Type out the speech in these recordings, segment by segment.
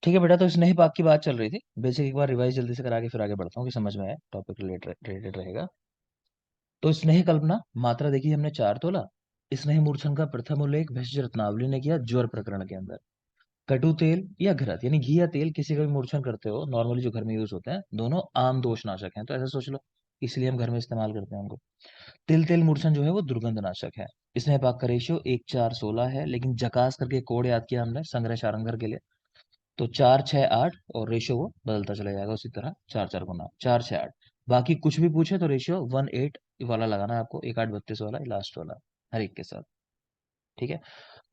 ठीक है बेटा, तो स्नेही पाक की बात चल रही थी। बेसिक एक बार रिवाइज जल्दी से करा के फिर आगे बढ़ता हूँ कि समझ में आए, टॉपिक रिलेटेड रहेगा। तो स्नेह कल्पना मात्रा देखी हमने 4 तोला। स्नेह मूर्छन का प्रथम उल्लेख भैषज रत्नावली ने किया ज्वर प्रकरण के अंदर। कटु तेल या घृत यानी घी या तेल किसी का भी मूर्छन करते हो, नॉर्मली जो घर में यूज होते हैं दोनों आम दोषनाशक हैं, तो ऐसा सोच लो, इसलिए हम घर में इस्तेमाल करते हैं उनको। तिल तेल मूर्छन जो है वो दुर्गंधनाशक है। स्नेह पाक का रेशियो 1:4:16 है, लेकिन जकास करके कोड याद किया हमने संग्रह सारंगर के लिए। तो 4:6:8 और रेशियो वो बदलता चला जाएगा उसी तरह, 4:4 4:6:8। बाकी कुछ भी पूछे तो रेशियो 1:8 वाला लगाना है आपको, 1:8:32 वाला लास्ट वाला, हर एक के साथ। ठीक है।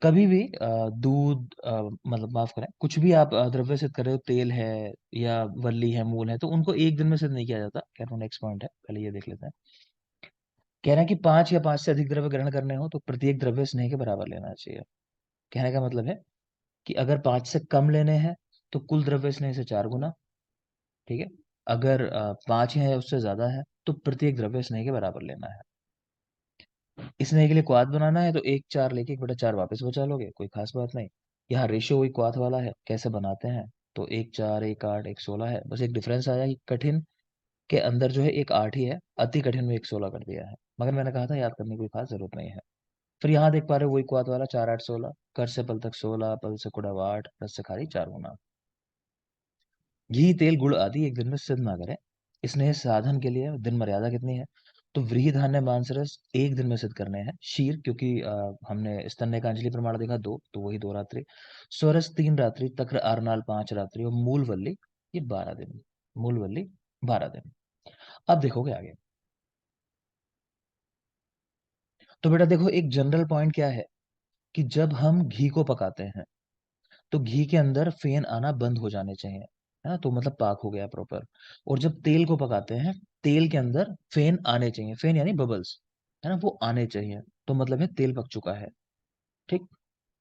कभी भी दूध मतलब माफ करें, कुछ भी आप द्रव्य सिद्ध कर रहे हो, तेल है या वल्ली है, मूल है, तो उनको एक दिन में सिद्ध नहीं किया जाता। कह रहा हूँ नेक्स्ट पॉइंट है, पहले ये देख लेते हैं। कह रहे हैं कि 5 या 5 से अधिक द्रव्य ग्रहण करने हो तो प्रत्येक द्रव्य स्नेह के बराबर लेना चाहिए। कहने का मतलब है कि अगर 5 से कम लेने हैं तो कुल द्रव्य स्नेह से 4 गुना। ठीक है। अगर 5 है या उससे ज्यादा है तो प्रत्येक द्रव्य स्नेह के बराबर लेना है। स्नेह के लिए क्वाथ बनाना है तो 1:4 लेके 1/4 वापस बचा लोगे, कोई खास बात नहीं। यहाँ रेशियो वही क्वाथ वाला है, कैसे बनाते हैं तो 1:4 1:8 1:16 है। बस एक डिफरेंस आया कि कठिन के अंदर जो है एक 8 ही है, अति कठिन में 1:16 कर दिया है, मगर मैंने कहा था याद करने की कोई खास जरूरत नहीं है। फिर यहाँ देख पा रहे हो वही क्वाथ वाला, 4:8 16, कर से पल तक 16, पल से कुड़ा 8, रस से खाली 4 गुना। घी तेल गुड़ आदि एक दिन में सिद्ध ना करें। स्नेह साधन के लिए दिन मर्यादा कितनी है, तो व्रीहि धान्य मांसरस एक दिन में सिद्ध करने हैं। शीर क्योंकि हमने स्तन्य का अंजलि प्रमाण देखा 2, तो वही 2 रात्रि। स्वरस 3 रात्रि, तक्र आरनाल 5 रात्रि और मूल वल्ली ये 12 दिन। मूल वल्ली 12 दिन। अब देखोगे आगे। तो बेटा देखो, एक जनरल पॉइंट क्या है कि जब हम घी को पकाते हैं तो घी के अंदर फेन आना बंद हो जाने चाहिए, है ना, तो मतलब पाक हो गया प्रॉपर। और जब तेल को पकाते हैं, तेल के अंदर फेन आने चाहिए, फेन यानी बबल्स, है ना, वो आने चाहिए, तो मतलब है तेल पक चुका है। ठीक।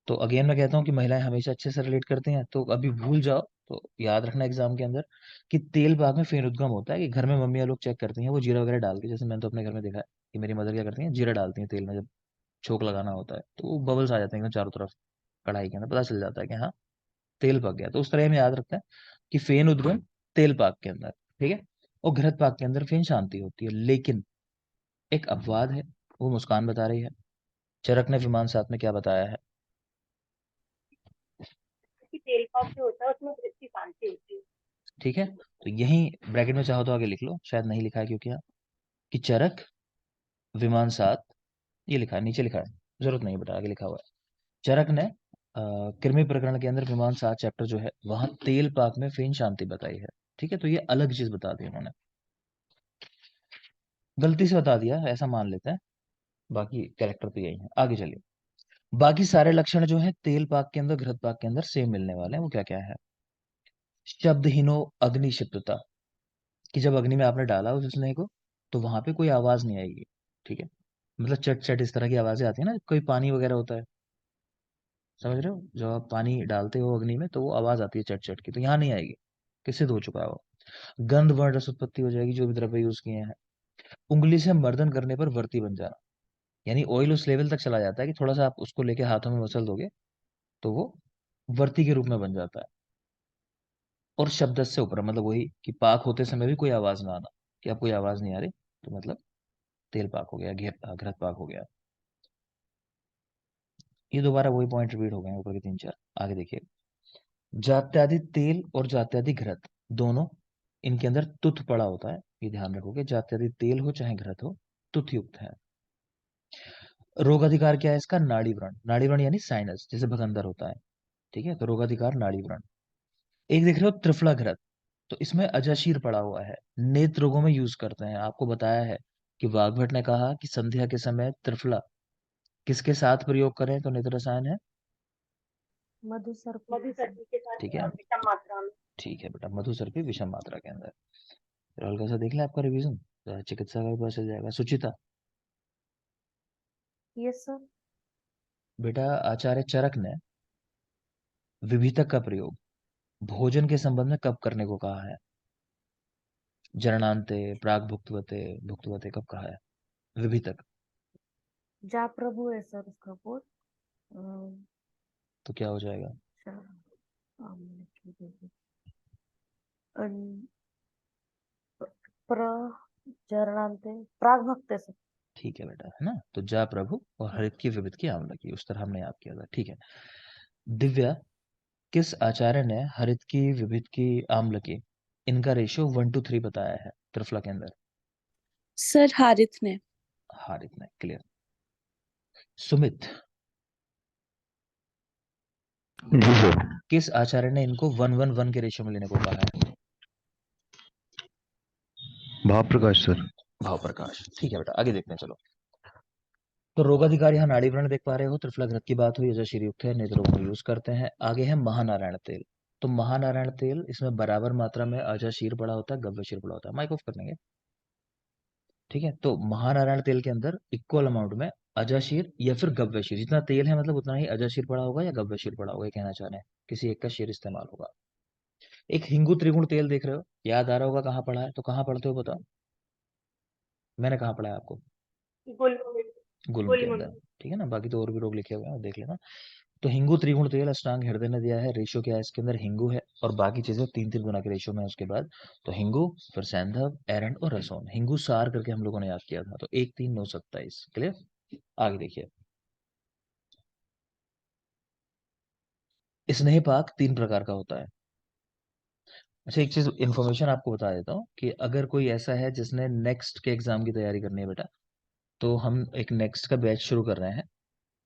तो अगेन मैं कहता हूँ कि महिलाएं हमेशा अच्छे से रिलेट करती हैं, तो अभी भूल जाओ तो याद रखना एग्जाम के अंदर कि तेल पाक में फेन उद्गम होता है। कि घर में मम्मियाँ लोग चेक करती हैं वो जीरा वगैरह डाल के, जैसे मैंने तो अपने घर में देखा है कि मेरी मदर क्या करती हैं, जीरा डालती हैं तेल में जब छोंक लगाना होता है, तो वो बबल्स आ जाते हैं एकदम चारों तरफ, कढ़ाई के अंदर पता चल जाता है कि हाँ तेल पक गया। तो उस तरह हम याद रखते हैं कि फेन उद्गम तेल पाक के अंदर, ठीक है, और घृत पाक के अंदर फेन शांति होती है। लेकिन एक अपवाद है, वो मुस्कान बता रही है। चरक ने विमान साथ में क्या बताया है? कि तेल पाक जो होता है उसमें वृद्धि शांति होती है। ठीक है, तो यही ब्रैकेट में चाहो तो आगे लिख लो, शायद नहीं लिखा है क्योंकि यहाँ कि चरक विमान साथ, ये लिखा है नीचे लिखा है, जरूरत नहीं बेटा, आगे लिखा हुआ है। चरक ने कृमि प्रकरण के अंदर विमान साथ चैप्टर जो है वहां तेल पाक में फेन शांति बताई है। ठीक है, तो ये अलग चीज बता दी उन्होंने, गलती से बता दिया ऐसा मान लेते हैं, बाकी कैरेक्टर तो यही है। आगे चलिए। बाकी सारे लक्षण जो है तेल पाक के अंदर घृत पाक के अंदर सेम मिलने वाले हैं, वो क्या क्या है? शब्दहीनो अग्निशिप्तता, कि जब अग्नि में आपने डाला उस स्नेह को तो वहां पे कोई आवाज नहीं आएगी। ठीक है, मतलब चट चट इस तरह की आवाजें आती है ना, कोई पानी वगैरह होता है, समझ रहे हो, जब आप पानी डालते हो अग्नि में तो वो आवाज आती है चट चट की, तो यहाँ नहीं आएगी, किससे धो चुका है वो। गंध वर्ण रस उत्पत्ति हो जाएगी जो भी द्रव्य यूज किए हैं। उंगली से मर्दन करने पर वर्ती बन जाना, यानी ऑयल उस लेवल तक चला जाता है कि थोड़ा सा आप उसको लेके हाथों में मसल दोगे तो वो वर्ती के रूप में बन जाता है। और शब्द से ऊपर मतलब वही कि पाक होते समय भी कोई आवाज ना आना, कि अब कोई आवाज नहीं आ रही तो मतलब तेल पाक हो गया, घृत पाक हो गया। ये दोबारा वही पॉइंट रिपीट हो गए हैं ऊपर के 3 4। आगे देखिए। जात्यादि तेल और जात्यादि घृत दोनों, इनके अंदर तुथ पड़ा होता है, ये ध्यान रखोगे, जात्यादि तेल हो चाहे घृत हो, तुथ युक्त है। रोग अधिकार क्या है इसका? नाड़ी व्रण, नाड़ी व्रण यानी साइनस, जैसे भगंदर होता है। ठीक है, तो रोग अधिकार नाड़ी व्रण। एक देख रहे हो त्रिफला घृत, तो इसमें अजाशीर पड़ा हुआ है, नेत्र रोगों में यूज करते हैं। आपको बताया है कि वाग्भट ने कहा कि संध्या के समय त्रिफला किसके साथ प्रयोग करें, तो नेत्र रसायन है। मधु सर्दी के साथ ठीक है, विषम मात्रा में। ठीक है बेटा, मधुसर्पी विषम मात्रा के अंदर। फिर हल्का सा देख ले आपका रिवीजन, चिकित्सा का भी पता चल जाएगा। सुचिता, यस सर। बेटा आचार्य चरक ने विभितक का प्रयोग भोजन के संबंध में कब करने को कहा है? जरणांते, प्राग भुक्तवते, भुक्तवते कब कहा है विभितक? जा प्रभु है सर उसका बोल। तो क्या हो जाएगा? अच्छा, अन- प्रजननांते प्राग भक्त सर। ठीक है बेटा, है ना। तो जा प्रभु और हरित की विविध की आम्ल की, उस तरह हमने याद किया था। ठीक है। दिव्या, किस आचार्य ने हरित की विविध की आम्ल की, इनका रेशियो 1:3 बताया है त्रिफला के अंदर? सर हारित ने। हारित ने, क्लियर। सुमित, जी सर। किस आचार्य ने इनको 1:1:1 के रेशियो में लेने को कहा है? भाव प्रकाश सर। भाव प्रकाश। ठीक है बेटा, आगे देखते हैं, चलो। तो रोगाधिकार यहाँ नाड़ी व्रण देख पा रहे हो, त्रिफला घृत की बात हुई, यजाशीर युक्त है, नेत्र रोग में यूज करते हैं। आगे है महानारायण तेल। तो महानारायण तेल, इसमें बराबर मात्रा में अजाशीर पड़ा होता है, गव्यशीर पड़ा होता है। माइक ऑफ कर देंगे। ठीक है। तो महानारायण तेल के अंदर इक्वल अमाउंट में अजाशीर या फिर गव्यशीर, जितना तेल है मतलब उतना ही अजाशीर पड़ा होगा या गव्यशीर पड़ा होगा, ये कहना चाह रहे हैं। किसी एक का शेर इस्तेमाल होगा। एक हिंगू त्रिगुण तेल देख रहे हो, याद आ रहा होगा कहाँ पढ़ा है, तो कहाँ पढ़ते हो बताओ। मैंने कहाँ पढ़ा है आपको? गुलम में। गुल्म के गुलम अंदर। में। ठीक है ना, बाकी तो और भी रोग लिखे हुए हैं, देख लेना। तो हिंगू त्रिगुण तेल अष्टांग हृदय ने दिया है। रेशियो क्या है इसके अंदर? हिंगू है और बाकी चीजें 3-3 गुना के रेशियो में है उसके बाद। तो हिंगू, फिर सैंधव, एरंड और रसोन। हिंगू सार करके हम लोगों ने याद किया था। तो 1, 3, 9, 27, क्लियर। आगे देखिए, स्नेहपाक 3 प्रकार का होता है। अच्छा, एक चीज इन्फॉर्मेशन आपको बता देता हूँ कि अगर कोई ऐसा है जिसने नेक्स्ट के एग्जाम की तैयारी करनी है बेटा, तो हम एक नेक्स्ट का बैच शुरू कर रहे हैं।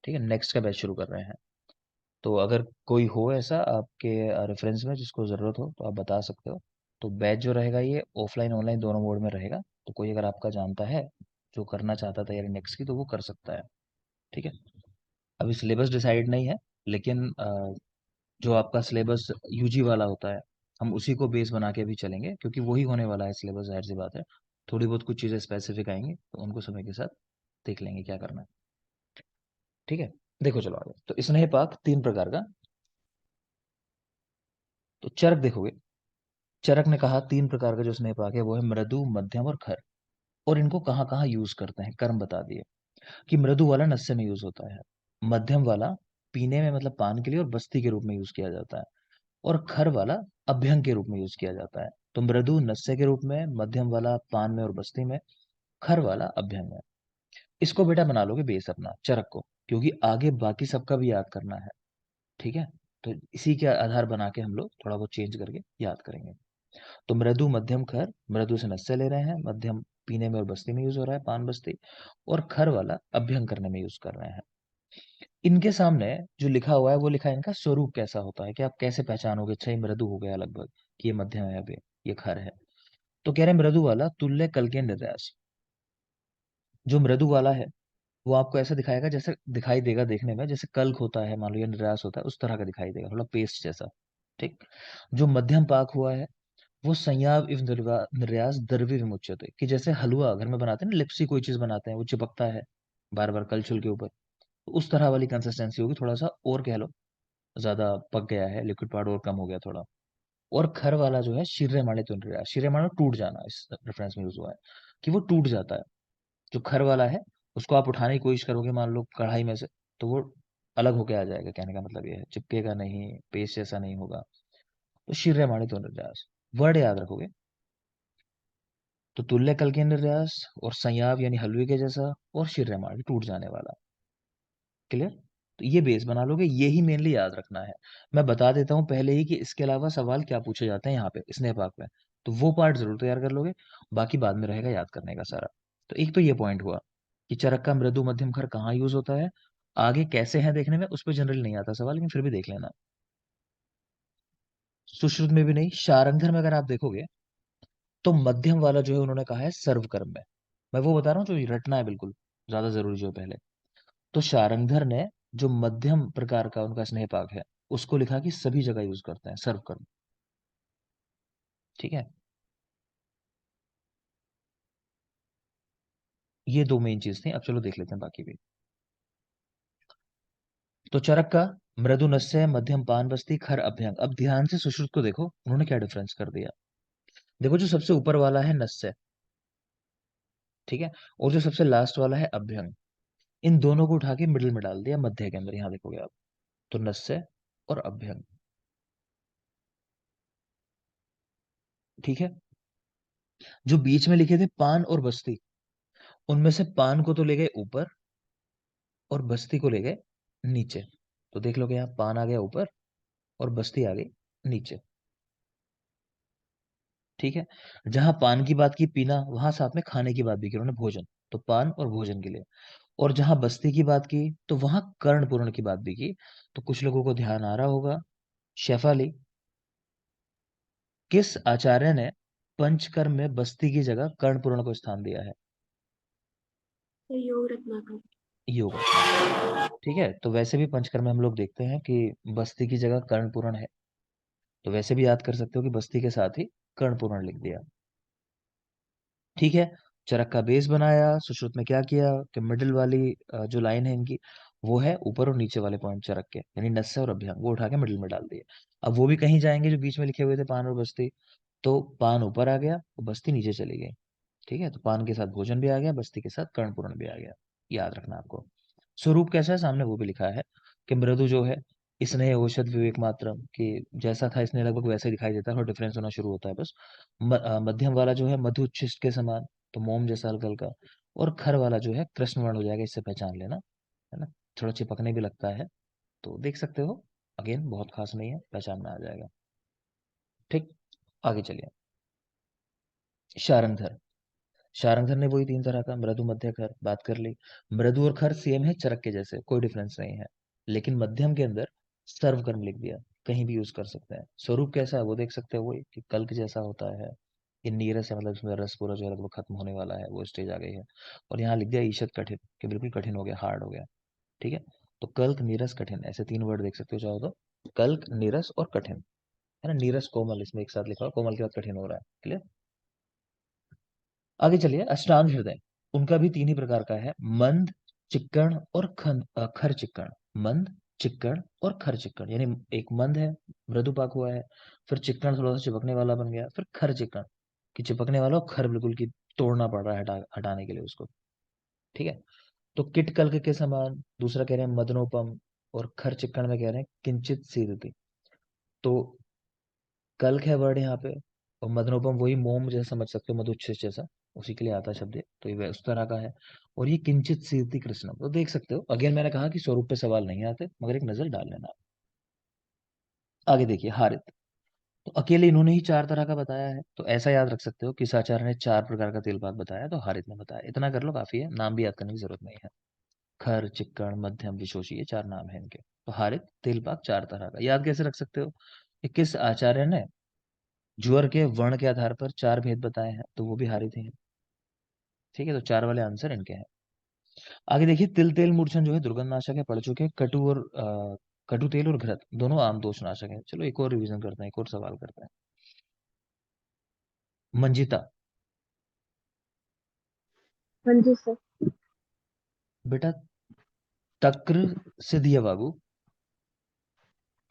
ठीक है, नेक्स्ट का बैच शुरू कर रहे हैं। तो अगर कोई हो ऐसा आपके रेफरेंस में जिसको ज़रूरत हो, तो आप बता सकते हो। तो बैच जो रहेगा ये ऑफलाइन ऑनलाइन दोनों मोड में रहेगा। तो कोई अगर आपका जानता है जो करना चाहता है तैयारी नेक्स्ट की, तो वो कर सकता है। ठीक है। अभी सिलेबस डिसाइड नहीं है, लेकिन जो आपका सिलेबस यूजी वाला होता है, हम उसी को बेस बना के भी चलेंगे, क्योंकि वही होने वाला है सिलेबस, जाहिर सी बात है। थोड़ी बहुत कुछ चीज़ें स्पेसिफिक आएंगी, तो उनको समय के साथ देख लेंगे क्या करना है। ठीक है। देखो चलो आगे। तो स्नेहपाक 3 प्रकार का। तो चरक देखोगे, चरक ने कहा 3 प्रकार का जो स्नेहपाक है वो है मृदु, मध्यम और खर। और इनको कहाँ कहाँ यूज करते हैं, कर्म बता दिए कि मृदु वाला नशे में यूज होता है, मध्यम वाला पीने में मतलब पान के लिए और बस्ती के रूप में यूज किया जाता है, और खर वाला अभ्यंग के रूप में यूज किया जाता है। तो मृदु नशे के रूप में, मध्यम वाला पान में और बस्ती में, खर वाला अभ्यंग में। इसको बेटा बना लोगे बेस अपना चरक को, क्योंकि आगे बाकी सबका भी याद करना है। ठीक है। तो इसी के आधार बना के हम लोग थोड़ा बहुत चेंज करके याद करेंगे। तो मृदु, मध्यम, खर। मृदु से नस्य ले रहे हैं, मध्यम पीने में और बस्ती में यूज हो रहा है, पान बस्ती, और खर वाला अभ्यंग करने में यूज कर रहे हैं। इनके सामने जो लिखा हुआ है वो लिखा है इनका स्वरूप कैसा होता है, कि आप कैसे पहचानोगे, अच्छा ये मृदु हो गया लगभग, कि ये मध्यम है, अभी ये खर है। तो कह रहे हैं मृदु वाला तुल्य कल के निर्यास। जो मृदु वाला है वो आपको ऐसा दिखाएगा, जैसे दिखाई देगा देखने में जैसे कल्क होता है, मान लो या निर्यास होता है, उस तरह का दिखाई देगा, थोड़ा पेस्ट जैसा। ठीक। जो मध्यम पाक हुआ है वो संयाव इव निर्यास द्रव्य विमुच्यते, कि जैसे हलवा घर में बनाते हैं ना, लिप्सी कोई चीज बनाते हैं, वो चिपकता है बार बार कलछुल के ऊपर, तो उस तरह वाली कंसिस्टेंसी होगी, थोड़ा सा और कह लो ज्यादा पक गया है, लिक्विड पार्ट और कम हो गया थोड़ा। और खर वाला जो है शीरे माणे तो निर्यास, शीरे माणे टूट जाना इस रेफरेंस में यूज हुआ है, कि वो टूट जाता है। जो खर वाला है उसको आप उठाने की कोशिश करोगे मान लो कढ़ाई में से, तो वो अलग होके आ जाएगा, कहने का मतलब ये है, चिपकेगा नहीं, पेस्ट जैसा नहीं होगा। तो शीरे माणे तो निर्यास वर्ड याद रखोगे। तो तुल्य कल के निर्यास और संयाव यानी हलवे के जैसा, और शिर्यमाण टूट जाने वाला। क्लियर। तो ये बेस बना लोगे, ये ही मेनली याद रखना है। मैं बता देता हूँ पहले ही कि इसके अलावा सवाल क्या पूछे जाते हैं यहाँ पे स्नेह पाक में, तो वो पार्ट जरूर तैयार कर लोगे, बाकी बाद में रहेगा याद करने का सारा। तो एक तो ये पॉइंट हुआ कि चरक का मृदु मध्यम खर कहाँ यूज होता है। आगे कैसे हैं देखने में उस पर जनरली नहीं आता सवाल, लेकिन फिर भी देख लेना। सुश्रुत में भी नहीं, शारंगधर में अगर आप देखोगे तो मध्यम वाला जो है उन्होंने कहा है सर्वकर्म में। मैं वो बता रहा हूँ जो रटना है बिल्कुल, ज्यादा जरूरी जो है पहले। तो शारंगधर ने जो मध्यम प्रकार का उनका स्नेहपाक है उसको लिखा कि सभी जगह यूज करते हैं, सर्वकर्म। ठीक है। ये दो मेन चीज थी, अब चलो देख लेते हैं बाकी भी। तो चरक का मृदु नस्य, मध्यम पान बस्ती, खर अभ्यंग। अब ध्यान से सुश्रुत को देखो, उन्होंने क्या डिफरेंस कर दिया। देखो जो सबसे ऊपर वाला है नस्य, ठीक है, और जो सबसे लास्ट वाला है अभ्यंग, इन दोनों को उठा के मिडिल में डाल दिया मध्य के अंदर, यहां देखोगे आप। तो नस्य और अभ्यंग। ठीक है। जो बीच में लिखे थे पान और बस्ती, उनमें से पान को तो ले गए ऊपर और बस्ती को ले गए नीचे। तो देख लो कि यहाँ पान आ गया ऊपर और बस्ती आ गई नीचे। ठीक है। जहां पान की बात की पीना, वहां साथ में खाने की बात भी की उन्होंने, भोजन, तो पान और भोजन के लिए। और जहां बस्ती की बात की तो वहां कर्ण पूर्ण की बात भी की। तो कुछ लोगों को ध्यान आ रहा होगा। शेफाली, किस आचार्य ने पंचकर्म में बस्ती की जगह कर्ण पूर्ण को स्थान दिया है? योग रत्नाकर। योग रत्नाकर। ठीक है। तो वैसे भी पंचकर्म में हम लोग देखते हैं कि बस्ती की जगह कर्ण पूर्ण है, तो वैसे भी याद कर सकते हो कि बस्ती के साथ ही कर्ण पूर्ण लिख दिया। ठीक है। चरक का बेस बनाया। सुश्रुत में क्या किया कि मिडिल वाली जो लाइन है इनकी, वो है ऊपर और नीचे वाले पॉइंट चरक के, यानी नस्य और अभ्यंग, वो उठा के मिडिल में डाल दिए। अब वो भी कहीं जाएंगे जो बीच में लिखे हुए थे पान और बस्ती, तो पान ऊपर आ गया और बस्ती नीचे चली गई। ठीक है। तो पान के साथ भोजन भी आ गया, बस्ती के साथ कर्णपूर्ण भी आ गया। याद रखना आपको। स्वरूप कैसा है सामने वो भी लिखा है कि मृदु जो है, स्नेह औषध विवेक मात्रम, कि जैसा था स्नेह लगभग वैसे ही दिखाई देता है और डिफरेंस होना शुरू होता है बस। मध्यम वाला जो है मधु उच्छिष्ट के समान, तो मोम जैसा हल्का हल्का। और खर वाला जो है कृष्ण वर्ण हो जाएगा, इससे पहचान लेना, है ना। थोड़ा चिपकने भी लगता है, तो देख सकते हो। अगेन बहुत खास नहीं है, पहचान में आ जाएगा। ठीक। आगे चलिए। शारंगधर। शारंगधर ने वही 3 तरह का, मृदु मध्य खर, बात कर ली। मृदु और खर सेम है, चरक के जैसे, कोई डिफरेंस नहीं है। लेकिन मध्यम के अंदर सर्वकर्म लिख दिया, कहीं भी यूज कर सकते हैं। स्वरूप कैसा है वो देख सकते हो, वही कि कल्क जैसा होता है। ये नीरस है, मतलब इसमें रस पूरा जो है लगभग खत्म होने वाला है, वो स्टेज आ गई है। और यहाँ लिख दिया ईशद कठिन, कि बिल्कुल कठिन हो गया, हार्ड हो गया। ठीक है। तो कल्क, नीरस, कठिन, ऐसे 3 वर्ड देख सकते हो चाहो तो, कल्क, नीरस और कठिन, है ना। नीरस कोमल इसमें एक साथ लिखा हुआ, कोमल के बाद कठिन हो रहा है। क्लियर। आगे चलिए। अष्टांग हृदय, उनका भी 3 ही प्रकार का है, मंद, चिक्कण और खर चिक्कण। मंद, चिक्कण और खर चिक्कण, यानी एक मंद है, मृदुपाक हुआ है, फिर चिक्कण थोड़ा सा चिपकने वाला बन गया, फिर खर चिक्कण कि चिपकने वाला, और खर बिल्कुल की तोड़ना पड़ रहा है हटाने के लिए उसको। ठीक है। तो किट कल्क के समान, दूसरा कह रहे हैं मदनोपम, और खर चिक्कण में कह रहे हैं किंचित सीदति। तो कल्क है वर्ड यहाँ पे, और मदनोपम वही मोम जैसा समझ सकते हो, मधुच्छिष्ट जैसा, उसी के लिए आता है शब्द ये, तो ये उस तरह का है। और ये किंचित सीरती कृष्णम, तो देख सकते हो। अगेन मैंने कहा कि स्वरूप पे सवाल नहीं आते, मगर एक नजर डाल लेना। आगे देखिए। हारित, तो अकेले इन्होंने ही 4 तरह का बताया है, तो ऐसा याद रख सकते हो किस आचार्य ने 4 प्रकार का तेलपात बताया, तो हारित ने बताया। इतना कर लो, काफी है, नाम भी याद करने की जरूरत नहीं है। खर, चिक्कण, मध्यम, विशोषी, ये 4 नाम है इनके। तो हारित तेलपाक 4 तरह का, याद कैसे रख सकते हो कि किस आचार्य ने ज्वर के वर्ण के आधार पर 4 भेद बताए हैं, तो वो भी हारित ही हैं। ठीक है। तो 4 वाले आंसर इनके हैं। आगे देखिए। तिल तेल मूर्छन जो है दुर्गंध नाशक है, पढ़ चुके हैं। कटु तेल और घृत दोनों आम दोष नाशक है। चलो एक और रिवीजन करते हैं, एक और सवाल करते हैं। मंजिता, हाँ जी सर। बेटा तक्र सिद्धिया बाबू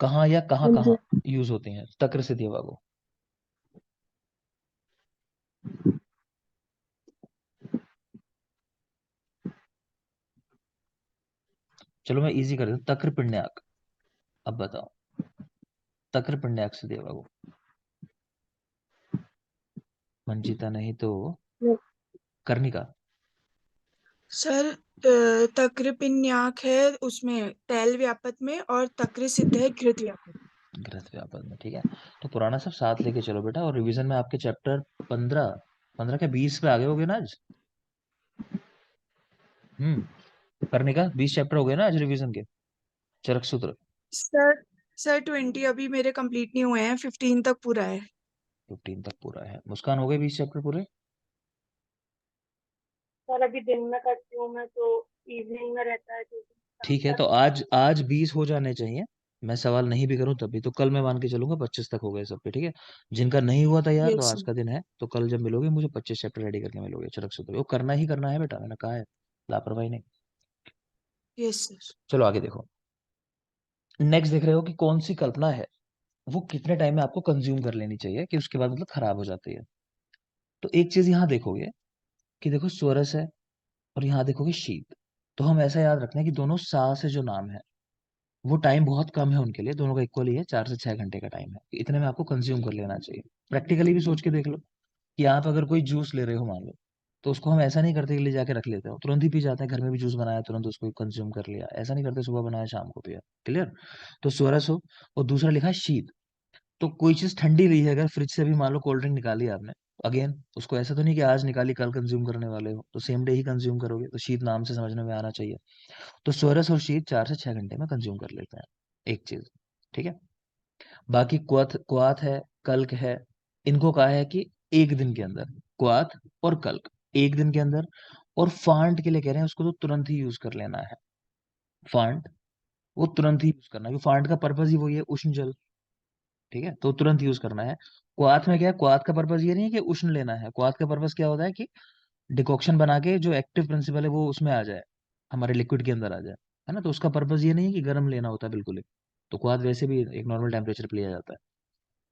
कहाँ या कहाँ हाँ कहाँ जी। यूज होते हैं? तक्र सिद्धिया बाबू, चलो मैं इजी कर देता हूँ। तक्र पिण्यक, अब बताओ। तक्र पिण्यक सिद्धिया बाबू, मंजिता नहीं तो कर्णिका। सर तक्र पिन्याक है उसमें तैल व्यापक में, और तक्र सिद्ध है घृत व्यापक। घृत व्यापक में। ठीक है। तो पुराना सब साथ लेके चलो बेटा, और रिवीजन में आपके चैप्टर 15 के 20 पे आगे हो गए ना आज। करने का 20 चैप्टर हो गए ना आज रिवीजन के, चरक सूत्र। सर सर 20 अभी मेरे कंप्लीट नहीं हुए हैं, 15 तक पूरा है। 15 तक पूरा है। मुस्कान हो गए 20 चैप्टर पूरे? सर अभी दिन में करती हूँ मैं, तो इवनिंग में रहता है क्योंकि ठीक है। शाम तो तक। आज आज 20 हो जाने चाहिए, मैं सवाल नहीं भी करूं तभी, तो कल मैं मान के चलूंगा 25 तक हो गए सबके। ठीक है। जिनका नहीं हुआ तैयार, तो यस आज सर। का दिन है, तो कल जब मिलोगे मुझे 25 चैप्टर रेडी करके मिलोगे चरक सूत्र। वो करना ही करना है बेटा, मैंने कहा है, लापरवाही नहीं। Yes sir. चलो आगे देखो। नेक्स्ट देख रहे हो कि कौन सी कल्पना है वो कितने टाइम में आपको कंज्यूम कर लेनी चाहिए कि उसके बाद मतलब खराब हो जाती है। तो एक चीज यहाँ देखोगे कि देखो स्वरस है, और यहाँ देखोगे शीत। तो हम ऐसा याद रखना है कि दोनों सा से जो नाम है वो टाइम बहुत कम है उनके लिए, दोनों का इक्वल ही है, 4 से 6 घंटे का टाइम है, इतने में आपको कंज्यूम कर लेना चाहिए। प्रैक्टिकली भी सोच के देख लो कि आप अगर कोई जूस ले रहे हो मान लो, तो उसको हम ऐसा नहीं करते कि ले जाके रख लेते हो, तुरंत ही पी जाते हैं। घर में भी जूस बनाया तुरंत उसको कंज्यूम कर लिया, ऐसा नहीं करते, सुबह बनाया शाम को पिया। क्लियर? तो 1600। और दूसरा लिखा है शीत। तो कोई चीज ठंडी ली है, अगर फ्रिज से भी मान लो कोल्ड ड्रिंक निकाली आपने, अगेन उसको ऐसा तो नहीं कि आज निकाली कल कंज्यूम करने वाले हो, तो सेम डे ही कंज्यूम करोगे, तो शीत नाम से समझने में आना चाहिए। तो सोरस और शीत 4 से 6 घंटे में कंज्यूम कर लेते हैं एक चीज। ठीक है? बाकी क्वाथ क्वाथ है, कल्क है, इनको कहा है कि एक दिन के अंदर, क्वाथ और कल्क एक दिन के अंदर। और फांट के लिए कह रहे हैं उसको तो तुरंत ही यूज कर लेना है। फांट वो तुरंत ही यूज करना है, क्योंकि फांट का पर्पज ही वही है, उष्ण जल। ठीक है? तो तुरंत यूज करना है। क्वाथ में क्या है, क्वाथ का पर्पज ये नहीं है कि उष्ण लेना है, क्वाथ का पर्पज क्या होता है कि डिकॉक्शन बना के जो एक्टिव प्रिंसिपल है वो उसमें आ जाए, हमारे लिक्विड के अंदर आ जाए। है ना? तो उसका पर्पज ये नहीं है कि गर्म लेना होता है बिल्कुल ही। तो क्वाथ वैसे भी एक नॉर्मल टेम्परेचर पे लिया जाता है।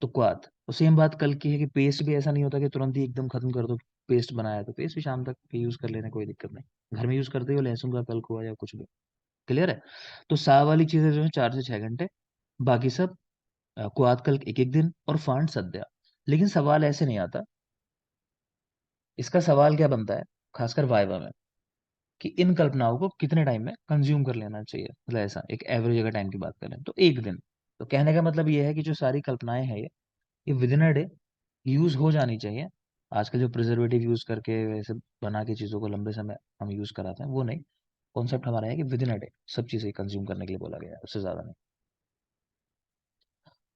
तो क्वाथ। तो सेम बात कल की है कि पेस्ट भी ऐसा नहीं होता कि तुरंत ही एकदम खत्म कर दो। पेस्ट बनाया तो पेस्ट भी शाम तक यूज कर लेना, कोई दिक्कत नहीं। घर में यूज करते हो लहसुन का कल्क हुआ या कुछ भी। क्लियर है? तो सा वाली चीजें जो है 4 से 6 घंटे, बाकी सब क्वाथ कल्क एक एक दिन, और फांड सद्या। लेकिन सवाल ऐसे नहीं आता, इसका सवाल क्या बनता है खासकर वाइवा में, कि इन कल्पनाओं को कितने टाइम में कंज्यूम कर लेना चाहिए, मतलब ऐसा एक एवरेज अगर टाइम की बात करें तो एक दिन। तो कहने का मतलब ये है कि जो सारी कल्पनाएं हैं ये with in a day use हो जानी चाहिए। आजकल जो प्रिजर्वेटिव यूज करके वैसे बना के चीजों को लंबे समय हम यूज कराते हैं वो नहीं। कॉन्सेप्ट हमारा है कि विद इन अ डे सब चीजें कंज्यूम करने के लिए बोला गया है, उससे ज्यादा नहीं।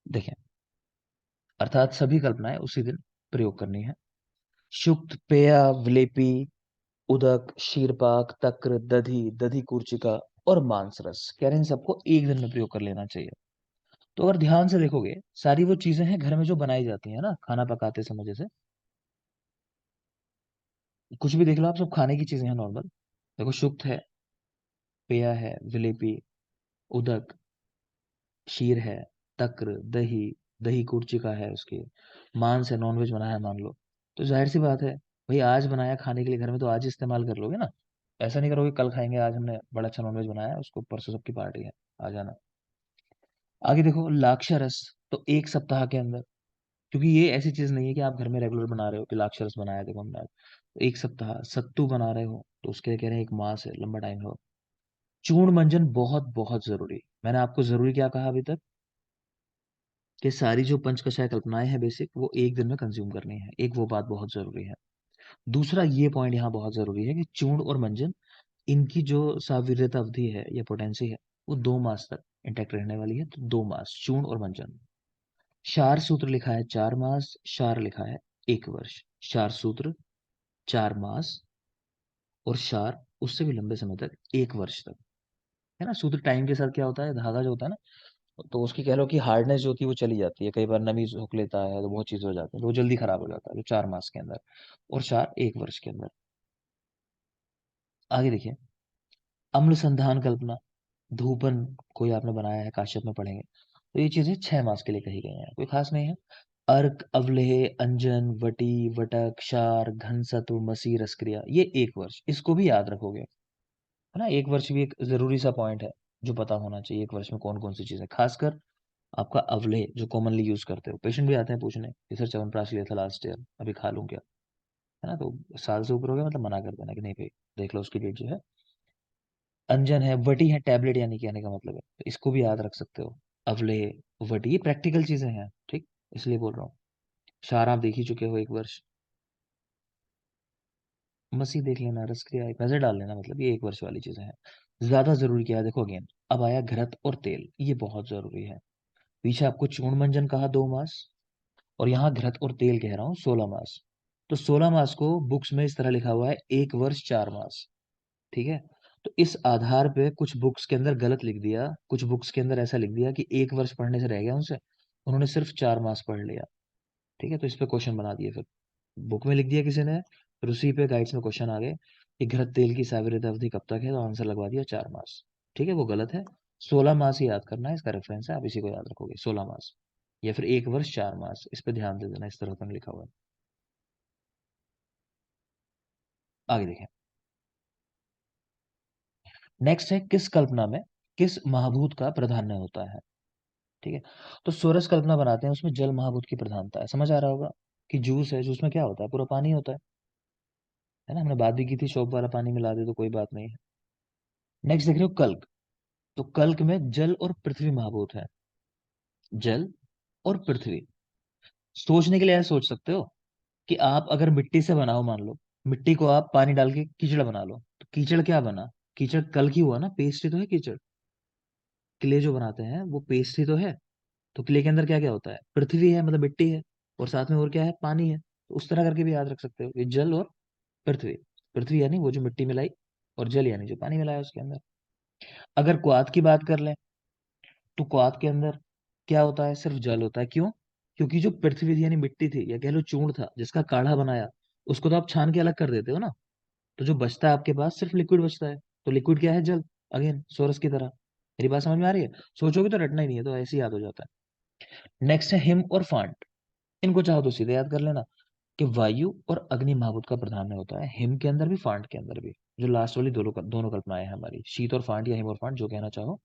देखें, अर्थात सभी कल्पनाएं उसी दिन प्रयोग करनी है। शुक्त, पेया, विलेपी, उदक, क्षीरपाक, तक्र, दधी, दधी कूर्चिका और मांस रस, कह रहे हैं इन सबको एक दिन में प्रयोग कर लेना चाहिए। तो अगर ध्यान से देखोगे, सारी वो चीजें हैं घर में जो बनाई जाती है ना खाना पकाते समय, जैसे कुछ भी देख लो आप, सब खाने की चीजें हैं नॉर्मल। देखो, शुक्त है, पेया है, विलेपी, उदक, क्षीर है, तक्र, दही, दही कुर्चिका है उसकी, मांस है, नॉनवेज बनाया है मान लो। तो जाहिर सी बात है भाई, आज बनाया खाने के लिए घर में तो आज ही इस्तेमाल कर लोगे ना। ऐसा नहीं करोगे कल खाएंगे, आज हमने बड़ा अच्छा नॉनवेज बनाया है उसको, परसों सबकी पार्टी है, आ जाना। आगे देखो, लाक्षारस। तो एक सप्ताह के अंदर, क्योंकि ये ऐसी चीज नहीं है कि आप घर में रेगुलर बना रहे हो कि लाक्षारस बनाया देखो हमने आज। तो एक सप्ताह सत्तू बना रहे हो तो उसके लिए कह रहे हैं एक मास है, लंबा टाइम हो। चूर्ण मंजन बहुत बहुत जरूरी। मैंने आपको जरूरी क्या कहा अभी तक, कि सारी जो पंचकषाय कल्पनाएं हैं बेसिक, वो एक दिन में कंज्यूम करनी है, एक वो बात बहुत जरूरी है। दूसरा ये पॉइंट यहाँ बहुत जरूरी है कि चूर्ण और मंजन, इनकी जो साविर्यता अवधि है या पोटेंसी है, वो 2 मास तक इंटैक्ट रहने वाली है। तो 2 मास चूर्ण और मंजन। क्षार सूत्र लिखा है 4 मास, क्षार लिखा है 1 वर्ष। क्षार सूत्र 4 मास, और क्षार उससे भी लंबे समय तक 1 वर्ष तक। है ना? सूत्र टाइम के साथ क्या होता है, धागा जो होता है ना, तो उसकी कह लो कि हार्डनेस जो होती है वो चली जाती है, कई बार नमी सोख लेता है तो बहुत चीज हो जाती है, तो वो जल्दी खराब हो जाता है, तो 4 मास के अंदर, और क्षार 1 वर्ष के अंदर। आगे देखिए, अम्ल संधान कल्पना, धूपन कोई आपने बनाया है, काश्यप में पढ़ेंगे। तो ये चीजें 6 मास के लिए कही गई हैं, कोई खास नहीं है। अर्क, अवलेह, अंजन, वटी, वटक, क्षार, घन सत्व, मसी, रसक्रिया, ये 1 वर्ष, इसको भी याद रखोगे। है ना? 1 वर्ष भी एक जरूरी सा पॉइंट है जो पता होना चाहिए, 1 वर्ष में कौन कौन सी चीजें, खासकर आपका अवलेह जो कॉमनली यूज करते हो। पेशेंट भी आते हैं पूछने कि सर च्यवनप्राश लिया था लास्ट ईयर, अभी खा लूं क्या? है ना? तो साल से ऊपर हो गया मतलब मना कर देना कि नहीं भाई, देख लो उसकी डेट जो है। अंजन है, वटी है, टैबलेट यानी कहने का मतलब है, तो इसको भी याद रख सकते हो। अवलेह, वटी, ये प्रैक्टिकल चीजें हैं, ठीक, इसलिए बोल रहा हूँ। शार आप देख ही चुके हो 1 वर्ष। मसी देख लेना, रस क्रिया एक नजर डाल लेना, मतलब ये 1 वर्ष वाली चीजें हैं। ज्यादा जरूरी क्या है देखो, अगेन अब आया घृत और तेल, ये बहुत जरूरी है। पीछे आपको चूर्ण मंजन कहा 2 मास, और यहाँ घृत और तेल कह रहा हूँ 16 मास। तो 16 मास को बुक्स में इस तरह लिखा हुआ है 1 वर्ष 4 मास। ठीक है? तो इस आधार पे कुछ बुक्स के अंदर गलत लिख दिया, कुछ बुक्स के अंदर ऐसा लिख दिया कि 1 वर्ष पढ़ने से रह गया उनसे, उन्होंने सिर्फ 4 मास पढ़ लिया। ठीक है? तो इस पे क्वेश्चन बना दिए, फिर बुक में लिख दिया किसी ने, फिर उसी पे गाइड्स में क्वेश्चन आ गए कि घृत तेल की साविर्यता अवधि कब तक है, तो आंसर लगवा दिया 4 मास। ठीक है? वो गलत है, 16 मास ही याद करना है, इसका रेफरेंस है, आप इसी को याद रखोगे 16 मास, या फिर 1 वर्ष 4 मास, इस पे ध्यान दे देना, इस तरह का लिखा हुआ है। आगे देखें, नेक्स्ट है किस कल्पना में किस महाभूत का प्राधान्य होता है। ठीक है, तो सोरस कल्पना बनाते हैं, उसमें जल महाभूत की प्रधानता है। समझ आ रहा होगा कि जूस है, जूस में क्या होता है, पूरा पानी होता है ना। हमने बात भी की थी, शॉप वाला पानी मिला दे तो कोई बात नहीं है। नेक्स्ट देख रहे हो कल्क, तो कल्क में जल और पृथ्वी महाभूत है, जल और पृथ्वी। सोचने के लिए ऐसा सोच सकते हो कि आप अगर मिट्टी से बनाओ, मान लो मिट्टी को आप पानी डाल के कीचड़ बना लो, तो कीचड़ क्या बना, कीचड़ कल्क ही हुआ ना, पेस्ट ही तो है कीचड़। क्ले जो बनाते हैं वो पेस्ट ही तो है। तो क्ले के अंदर क्या क्या होता है, पृथ्वी है, मतलब मिट्टी है, और साथ में और क्या है, पानी है। तो उस तरह करके भी याद रख सकते हो, ये जल और पृथ्वी। पृथ्वी यानी वो जो मिट्टी मिलाई, और जल यानी जो पानी मिलाया उसके अंदर। अगर क्वाथ की बात कर लें, तो क्वाथ के अंदर क्या होता है, सिर्फ जल होता है। क्यों? क्योंकि जो पृथ्वी थी यानी मिट्टी थी, या कह लो चूर्ण था जिसका काढ़ा बनाया, उसको तो आप छान के अलग कर देते हो ना। तो जो बचता है आपके पास, सिर्फ लिक्विड बचता है। तो लिक्विड क्या है, जल। अगेन सोरस की तरह। मेरी बात समझ में आ रही है? सोचोगे तो रटना ही नहीं है, तो ऐसे ही याद हो जाता है। नेक्स्ट है हिम और फांट। इनको चाहो तो सीधे याद कर लेना कि वायु और अग्नि महाभूत का प्राधान्य होता है, हिम के अंदर भी फांट के अंदर भी। जो लास्ट वाली दोनों कल्पनाएं हैं हमारी, शीत और फांट या हिम और फांट, जो कहना चाहो,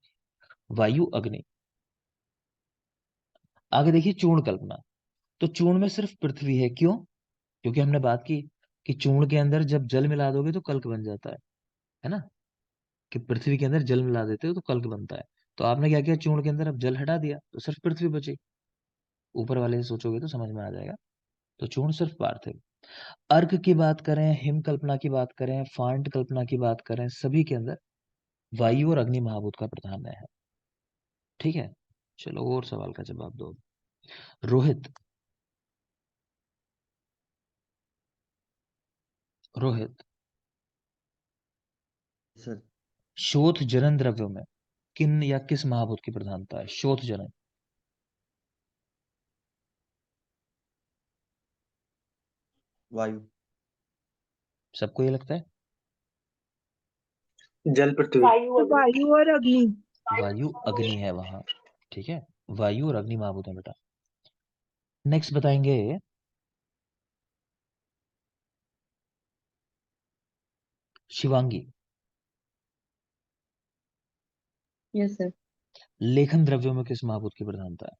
वायु अग्नि। आगे देखिए चूर्ण कल्पना, तो चूर्ण में सिर्फ पृथ्वी है। क्यों? क्योंकि हमने बात की कि चूर्ण के अंदर जब जल मिला दोगे तो कल्क बन जाता है ना, कि पृथ्वी के अंदर जल मिला देते हो तो कल्क बनता है। तो आपने क्या किया, चूर्ण के अंदर अब जल हटा दिया तो सिर्फ पृथ्वी बची। ऊपर वाले से सोचोगे तो समझ में आ जाएगा। तो चूर्ण सिर्फ पार्थिव। अर्क की बात करें, हिम कल्पना की बात करें, फांट कल्पना की बात करें, सभी के अंदर वायु और अग्नि महाभूत का प्राधान्य है। ठीक है, चलो और सवाल का जवाब दो। रोहित, रोहित, सर शोथ जनन द्रव्यों में किन या किस महाभूत की प्रधानता है? शोथ जनन, वायु। सबको ये लगता है? जल पृथ्वी। वायु तो अग्नि। वायु और अग्नि। वायु अग्नि है वहां। ठीक है, वायु और अग्नि महाभूत है बेटा। नेक्स्ट बताएंगे शिवांगी, यस सर। लेखन द्रव्यों में किस महाभूत की प्रधानता है?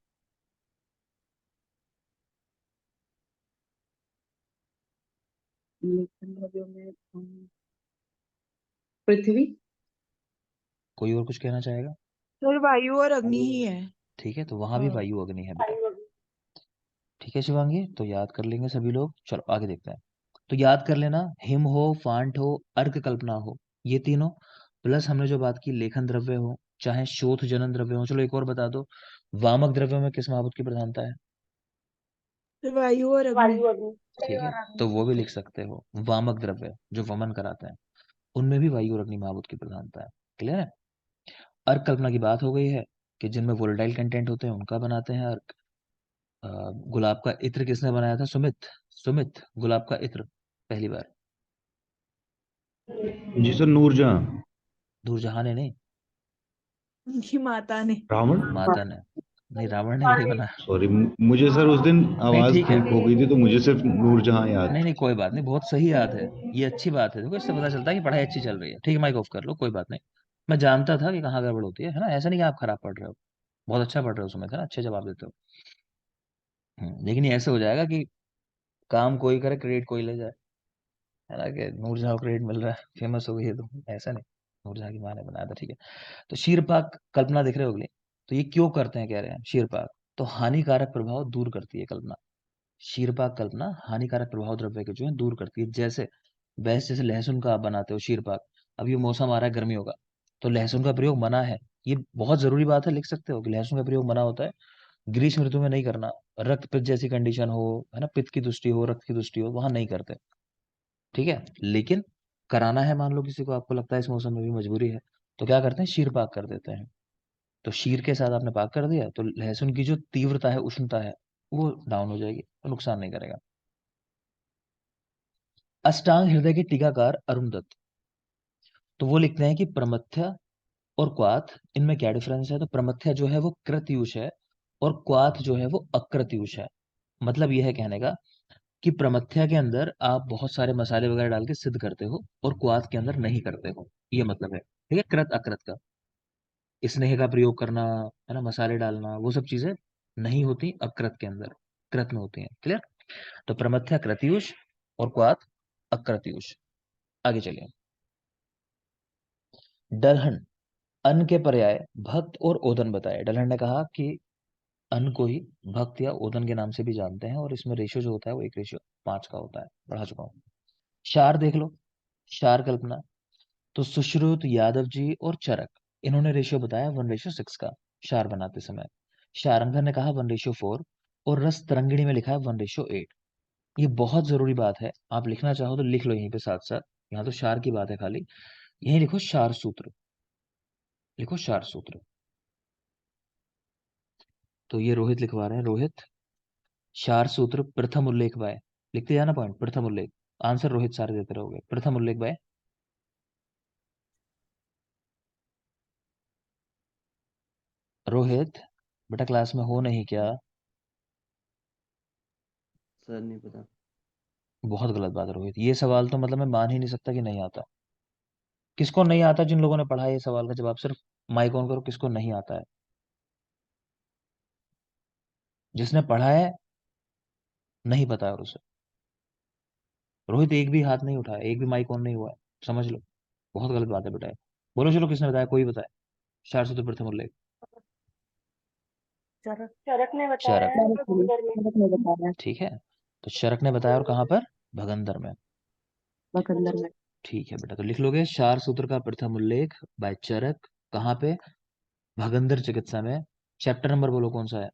लेखन द्रव्यों में पृथ्वी। कोई और कुछ कहना चाहेगा? सर वायु और अग्नि ही है। ठीक है, तो वहां भी हाँ। वायु अग्नि है बेटा। वायु अग्नि। ठीक है शिवांगी, तो याद कर लेंगे सभी लोग। चलो आगे देखते हैं। तो याद कर लेना, हिम हो, फांट हो, अर्क कल्पना हो, ये तीनों, प्लस हमने जो बात की लेखन द्रव्य हो, चाहे शोथ जनन द्रव्य हो। चलो एक और बता दो, वामक द्रव्यों में किस महाभूत की प्रधानता है? तो वायु और अग्नि। वायु अग्नि। ठीक है, तो वो भी लिख सकते हो, वामक द्रव्य जो वमन कराते हैं, उनमें भी वायु और अग्नि महाभूत की प्रधानता है। क्लियर है? अर्क कल्पना की बात हो गई है कि जिनमें वोलेटाइल कंटेंट होते हैं उनका बनाते हैं अर्क। गुलाब का इत्र किसने बनाया था? सुमित। सुमित, गुलाब का इत्र पहली बार। जी सर, नूरजहां। नूरजहां ने नहीं, उनकी माता ने। रावण। माता ने। नहीं, रावण ने भी नहीं बनाया। सॉरी, मुझे सर उस दिन नहीं आवाज ठीक है, ठीक हो गई थी तो मुझे सिर्फ नूरजहां याद नहीं नहीं था। कोई बात नहीं, बहुत सही याद है। ये अच्छी बात है, देखो इससे पता चलता है कि पढ़ाई अच्छी चल रही है। ठीक है, माइक ऑफ कर लो, कोई बात नहीं। मैं जानता था कि कहाँ गड़बड़ होती है ना, ऐसा नहीं कि आप खराब पढ़ रहे हो, बहुत अच्छा पढ़ रहे हो सुमित, है ना, अच्छे जवाब देते हो। लेकिन ये ऐसे हो जाएगा कि काम कोई करे, क्रेडिट कोई ले जाए, है ना, कि नूरजहां को क्रेडिट मिल रहा है, फेमस हो गई है, तो ऐसा नहीं। नूरजहां की माँ ने बनाया था। ठीक है, तो क्षीरपाक कल्पना दिख रहे हो अगले, तो ये क्यों करते हैं, कह रहे हैं क्षीरपाक तो हानिकारक प्रभाव दूर करती है कल्पना। क्षीरपाक कल्पना हानिकारक प्रभाव द्रव्य के जो है दूर करती है। जैसे वैसे जैसे लहसुन का आप बनाते हो क्षीरपाक, अब ये मौसम आ रहा है गर्मियों का, तो लहसुन का प्रयोग मना है। ये बहुत जरूरी बात है, लिख सकते हो कि लहसुन का प्रयोग मना होता है, ग्रीष्म ऋतु में नहीं करना। रक्त पित्त जैसी कंडीशन हो, है ना, पित्त की दृष्टि हो, रक्त की दृष्टि हो, वहां नहीं करते। ठीक है, लेकिन कराना है, मान लो किसी को, आपको लगता है इस मौसम में भी मजबूरी है, तो क्या करते हैं, शीर पाक कर देते हैं। तो शीर के साथ आपने पाक कर दिया तो लहसुन की जो तीव्रता है, उष्णता है, वो डाउन हो जाएगी, तो नुकसान नहीं करेगा। अष्टांग हृदय के टीकाकार अरुण दत्त, तो वो लिखते हैं कि प्रमथ्या और क्वाथ, इनमें क्या डिफरेंस है? तो प्रमथ्या जो है वो कृतयुष है, और क्वाथ जो है वो अकृतयुष है। मतलब यह है कहने का कि प्रमथ्या के अंदर आप बहुत सारे मसाले वगैरह डाल के सिद्ध करते हो, और क्वाथ के अंदर नहीं करते हो, ये मतलब है। ठीक है, कृत अकृत का। स्नेह का प्रयोग करना, है ना, मसाले डालना, वो सब चीजें नहीं होती अकृत के अंदर, कृत में होती हैं। क्लियर? तो प्रमथ्या कृतयुष और क्वाथ अकृतयुष। आगे चलिए। डलहन, अन्न के पर्याय भक्त और ओदन बताए। डलहन ने कहा कि अन्न को ही भक्त या ओदन के नाम से भी जानते हैं, और इसमें रेशियो जो होता है वो 1:5 का होता है, पढ़ा चुका हूं। शार देख लो, शार कल्पना। तो सुश्रुत, यादव जी और चरक, इन्होंने रेशियो बताया 1:6 का शार बनाते समय। शारंगधर ने कहा 1:4, और रस तरंगिणी में लिखा है 1:8। ये बहुत जरूरी बात है, आप लिखना चाहो तो लिख लो यहीं पे साथ साथ। यहाँ तो शार की बात है खाली, यहीं लिखो शार सूत्र, लिखो शार सूत्र। तो ये रोहित लिखवा रहे हैं, रोहित। शार सूत्र प्रथम उल्लेख बाय, लिखते जाना पॉइंट, प्रथम उल्लेख। आंसर रोहित सारे देते रहोगे। प्रथम उल्लेख बाय रोहित। बेटा क्लास में हो नहीं क्या? सर नहीं पता। बहुत गलत बात है रोहित, ये सवाल तो मतलब मैं मान ही नहीं सकता कि नहीं आता। किसको नहीं आता? जिन लोगों ने पढ़ा है ये सवाल का जवाब सिर्फ माइक ऑन करो, किसको नहीं आता है? जिसने पढ़ा है नहीं पता है, और उसे। रोहित एक भी हाथ नहीं उठाया, एक भी माइक ऑन नहीं हुआ है, समझ लो। बहुत गलत बात है बेटा ये। बोलो चलो, किसने बताया? कोई बताए। शार सूत्र प्रथम उल्लेख। चरक ने बताया चरक, है चरक ने भगंदर में। चरक ने बताया ठीक है। तो चरक ने बताया, और कहाँ पर? भगंदर में। भगंदर में। ठीक है बेटा, तो लिख लोगे शार सूत्र का प्रथम उल्लेख बाय चरक, कहाँ पे? भगंदर चिकित्सा में। चैप्टर नंबर बोलो कौन सा है?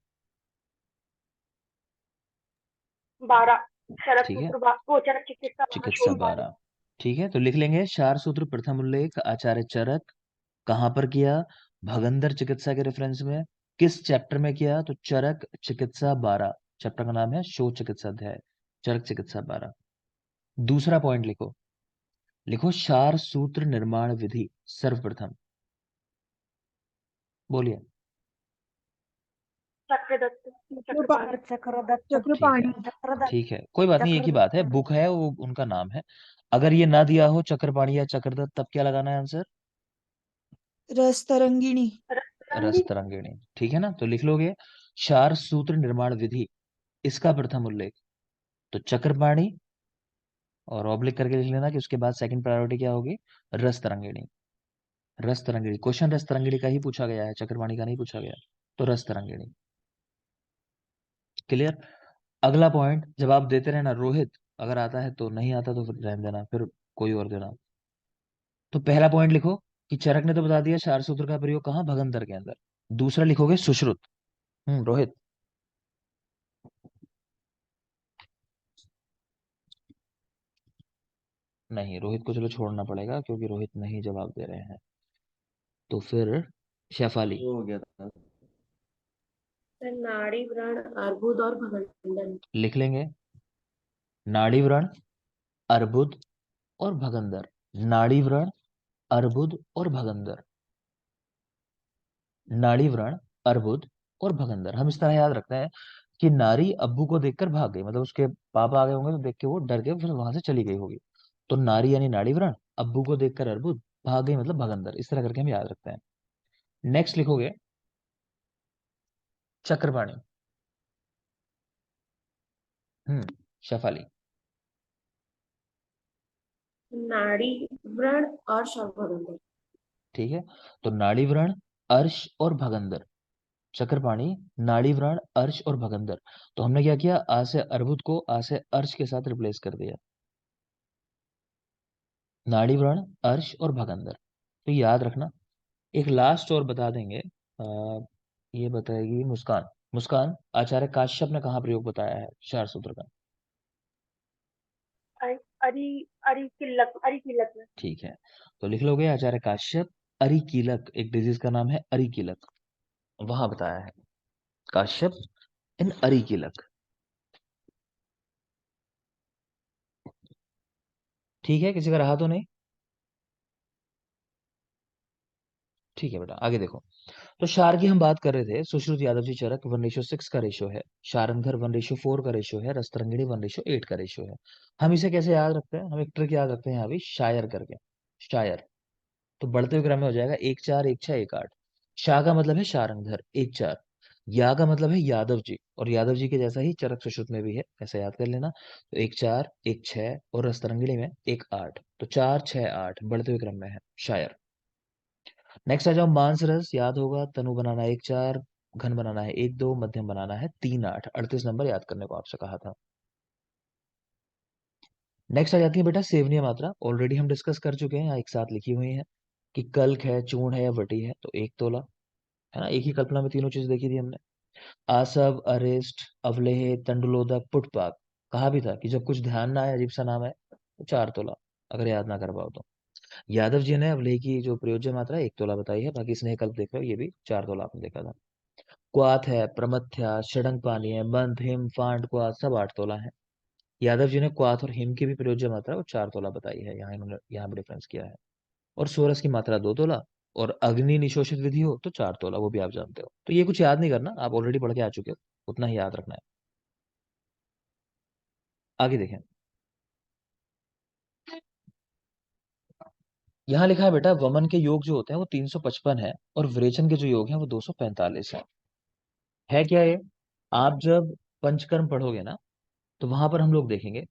12 चरक ठीक है, सूत्र वो चरक चिकित्सा चिकित्सा 12। ठीक है, तो लिख लेंगे शार सूत्र प्रथम उल्लेख आचार्य चरक, कहाँ पर किया? भगंदर चिकित्सा के रेफरेंस में। किस चैप्टर में किया? तो चरक चिकित्सा 12, चैप्टर का नाम है शोध चिकित्सा अध्याय, चरक चिकित्सा 12। दूसरा पॉइंट लिखो, लिखो शार सूत्र निर्माण विधि सर्वप्रथम। बोलिए। चक्रदत्त चक्रपाणी चक्रपाणी। ठीक है, कोई बात नहीं, एक ही बात है, बुक है वो, उनका नाम है। अगर ये ना दिया हो चक्रपाणी या चक्रदत्त, तब क्या लगाना है आंसर? रस तरंगिणी। रस तरंगिणी। ठीक है ना, तो लिख लोगे शार सूत्र निर्माण विधि, इसका प्रथम उल्लेख तो चक्रपाणी, और ऑब्लिक करके लिख लेना कि उसके बाद सेकंड प्रायोरिटी क्या होगी? रस तरंगिणी। रस तरंगिणी, क्वेश्चन रस तरंगिणी का ही पूछा गया है, चक्रपाणी का नहीं पूछा गया, तो रस तरंगिणी। क्लियर? अगला पॉइंट जवाब देते रहना रोहित, अगर आता है तो, नहीं आता तो फिर रहने देना, फिर कोई और देना। तो पहला पॉइंट लिखो कि चरक ने तो बता दिया शार सूत्र का प्रयोग कहाँ? भगंदर के अंदर। दूसरा लिखोगे सुश्रुत। रोहित। नहीं, रोहित को चलो छोड़ना पड़ेगा क्योंकि रोहित नहीं जवाब दे रहे हैं। तो फिर शेफाली वो हो गया था। नाड़ी व्रण अर्बुद और भगंदर। लिख लेंगे, नाड़ी व्रण, अर्बुद और भगंदर। नाड़ी व्रण, अर्बुद और भगंदर। नाड़ी व्रण, अर्बुद और भगंदर। हम इस तरह याद रखते हैं कि नारी अब्बू को देखकर भाग गई, मतलब उसके पापा आ गए होंगे तो देख के वो डर के फिर वहां से चली गई होगी। तो नारी यानी नाड़ी व्रण, अब्बू को देखकर अर्बुद, भाग गई मतलब भगंदर। इस तरह करके हम याद रखते हैं। नेक्स्ट लिखोगे चक्रपाणी। शेफाली। नाड़ी व्रण अर्श और भगंदर। ठीक है, तो नाड़ी व्रण, अर्श और भगंदर। चक्रपाणी, नाड़ी व्रण, अर्श और भगंदर। तो हमने क्या किया? आ से अर्बुद को आ से अर्श के साथ रिप्लेस कर दिया। नाड़ी व्रण, अर्श और भगंदर। तो याद रखना। एक लास्ट और बता देंगे, ये बताएगी मुस्कान। मुस्कान, आचार्य काश्यप ने कहाँ प्रयोग बताया है शार सूत्र का? अरि अरि किलक में। ठीक है, तो लिख लोगे आचार्य काश्यप, अरिकीलक, एक डिजीज का नाम है अरिकीलक, वहां बताया है काश्यप इन अरिकीलक। ठीक है, किसी का रहा तो नहीं? ठीक है बेटा, आगे देखो। तो शार की हम बात कर रहे थे, सुश्रुत यादव जी चरक 1:6 का रेशो है, शारंगधर 1:4 का रेशो है, रस्तरंगिणी 1:8 का रेशो है। हम इसे कैसे याद रखते हैं? हम एक ट्रिक याद रखते हैं यहाँ भी, शायर करके। शायर, तो बढ़ते हुए क्रम में हो जाएगा 1:4 1:6 1:8। शाह का मतलब है शारंगधर, 1-4। या का मतलब है यादव जी, और यादव जी के जैसा ही चरक सुश्रुत में भी है, ऐसा याद कर लेना। तो 1-4, 1-6 और रस्तरंगिणी में 1-8, तो 4-6-8 बढ़ते हुए क्रम में है शायर। नेक्स्ट आ जाओ मांस रस, याद होगा, तनु बनाना 1-4, घन बनाना है 1-2, मध्यम बनाना है 3-8, 38 नंबर याद करने को आपसे कहा था। नेक्स्ट आ जाती है बेटा सेवनीय मात्रा, ऑलरेडी हम डिस्कस कर चुके हैं, यहाँ एक साथ लिखी हुई है कि कल्क है, चूर्ण है या वटी है, तो 1 तोला, है ना, एक ही कल्पना में तीनों चीज देखी थी हमने। आसव, अरिष्ट, अवलेह, तंडुलोदक, पुटपाक, कहा भी था कि जब कुछ ध्यान ना आए, अजीब सा नाम है, तो 4 तोला, अगर याद ना कर पाओ तो। यादव जी ने अवलेह की जो प्रयोज्य मात्रा 1 तोला बताई है, बाकी स्नेह कल्प देख रहे हो, ये भी 4 तोला आपने देखा था। क्वाथ है, प्रमथ्या, षडंग पानी है, मंथ, हिम, फांड, क्वाथ सब 8 तोला है। यादव जी ने क्वाथ और हिम की भी प्रयोज्य मात्रा वो 4 तोला बताई है, यहाँ इन्होंने यहाँ भी डिफरेंस किया है। और सोरस की मात्रा 2 तोला, और अग्नि निशोषित विधि हो तो 4 तोला, वो भी आप जानते हो। तो ये कुछ याद नहीं करना, आप ऑलरेडी पढ़ के आ चुके हो, उतना ही याद रखना है। आगे देखें, यहाँ लिखा है बेटा वमन के योग जो होते हैं वो 355 है, और विरेचन के जो योग हैं वो 245 है क्या ये? आप जब पंचकर्म पढ़ोगे ना, तो वहां पर हम लोग देखेंगे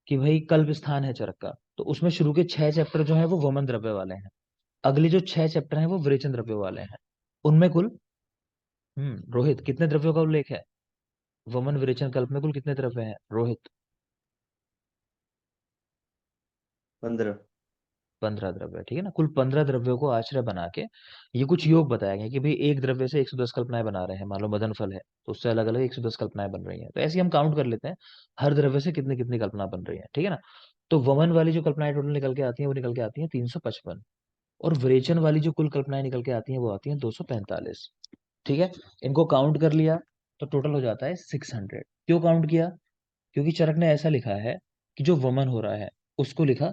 कि भाई कल्प स्थान है चरक का, तो उसमें शुरू के 6 चैप्टर जो है वो वमन द्रव्य वाले हैं, अगले जो 6 चैप्टर हैं वो विरेचन द्रव्य वाले हैं। उनमें कुल रोहित कितने द्रव्यों का उल्लेख है? वमन विरेचन कल्प में कुल कितने द्रव्य हैं रोहित? 15। 15 द्रव्य, ठीक है ना, कुल 15 द्रव्यों को आश्रय बना के ये कुछ योग बताया गया कि भाई एक द्रव्य से 110 कल्पनाएं बना रहे हैं, मान लो मदन फल है तो उससे अलग अलग 110 कल्पनाएं बन रही हैं, तो ऐसे ही हम काउंट कर लेते हैं हर द्रव्य से कितनी कितनी कल्पना बन रही है, ठीक है ना। तो वमन वाली जो कल्पनाएं टोटल निकल के आती हैं वो निकल के आती हैं 355, और विरेचन वाली जो कुल कल्पनाएं निकल के आती हैं वो आती हैं 245, ठीक है। इनको काउंट कर लिया तो टोटल हो जाता है 600। क्यों काउंट किया? क्योंकि चरक ने ऐसा लिखा है कि जो वमन हो रहा है उसको लिखा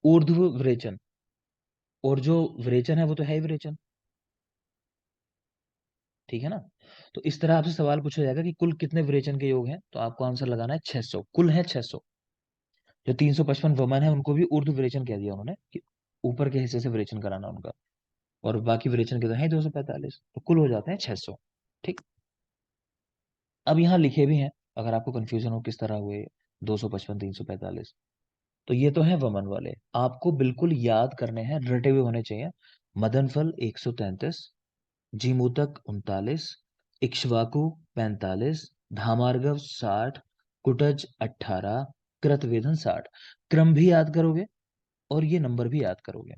ऊर्ध्व विरेचन, और जो विरेचन है वो तो है ही विरेचन, ठीक है ना। तो इस तरह आपसे सवाल पूछा जाएगा कि कुल कितने विरेचन के योग हैं, तो आपको आंसर लगाना है 600, कुल है 600। जो 355 वमन है उनको भी ऊर्ध्व विरेचन कह दिया उन्होंने कि ऊपर के हिस्से से विरेचन कराना उनका, और बाकी विरेचन के तो है 245, तो कुल हो जाते हैं 600, ठीक। अब यहाँ लिखे भी हैं, अगर आपको कंफ्यूजन हो किस तरह हुए 255 345, तो ये तो है वमन वाले, आपको बिल्कुल याद करने हैं, रटे हुए होने चाहिए। मदन फल 133, जीमूतक 39, इक्ष्वाकु 45, धामार्गव 60, कुटज 18, कृतवेधन 60। क्रम भी याद करोगे और ये नंबर भी याद करोगे।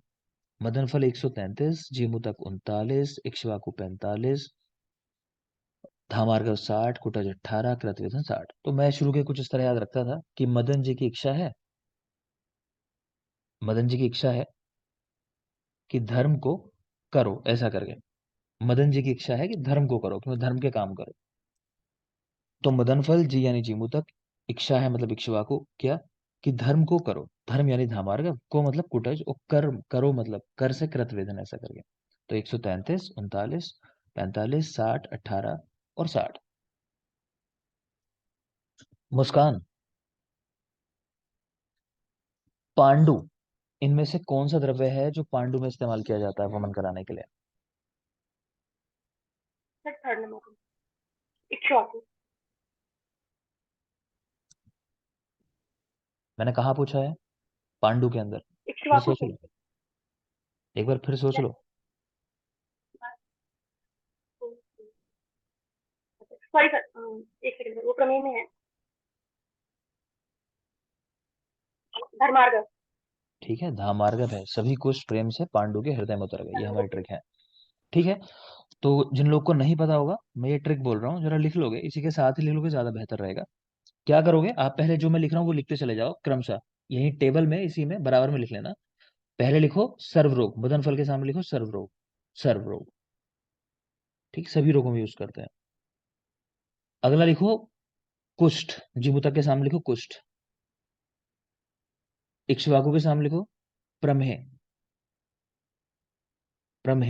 मदन फल 133, जीमूतक 39, इक्ष्वाकु 45, धामार्गव 60, कुटज 18, कृतवेधन 60। तो मैं शुरू के कुछ इस तरह याद रखता था कि मदन जी की इच्छा है, मदन जी की इच्छा है कि धर्म को करो, ऐसा करके मदन जी की इच्छा है कि धर्म को करो, कि धर्म के काम करो। तो मदन फल जी यानी जीमू तक, इच्छा है मतलब इक्ष्वाकु क्या, कि धर्म को करो, धर्म यानी धामार्ग, को मतलब कुटज, और कर्म करो मतलब कर से कृत वेदन, ऐसा करके। तो 133, 39, 45, 60, 18 और 60। मुस्कान, पांडु, इनमें से कौन सा द्रव्य है जो पांडु में इस्तेमाल किया जाता है वमन कराने के लिए? Sir third number Ikshvaku. मैंने कहा पूछा है पांडु के अंदर? फिर इक्ष्वाकु सोच सर। लो, एक बार फिर सोच लो। सॉरी सर, एक सेकंड सर, वो प्रमेय में है, धर्मार्ग। ठीक है, धामार्गव है, सभी कुछ प्रेम से पांडु के हृदय में उतर गए, ये हमारी ट्रिक है, ठीक है। तो जिन लोग को नहीं पता होगा, मैं ये ट्रिक बोल रहा हूँ, जरा लिख लोगे, इसी के साथ ही लिख लोगे, ज्यादा बेहतर रहेगा। क्या करोगे आप, पहले जो मैं लिख रहा हूँ वो लिखते चले जाओ क्रमशः, यही टेबल में इसी में बराबर में लिख लेना। पहले लिखो सर्वरोग, मदन फल के सामने लिखो सर्वरोग, सर्वरोग, ठीक, सभी रोगों में यूज करते हैं। अगला लिखो कुष्ठ, जीमूतक के सामने लिखो कुष्ठ, इक्ष्वाकु के सामने लिखो प्रमेह,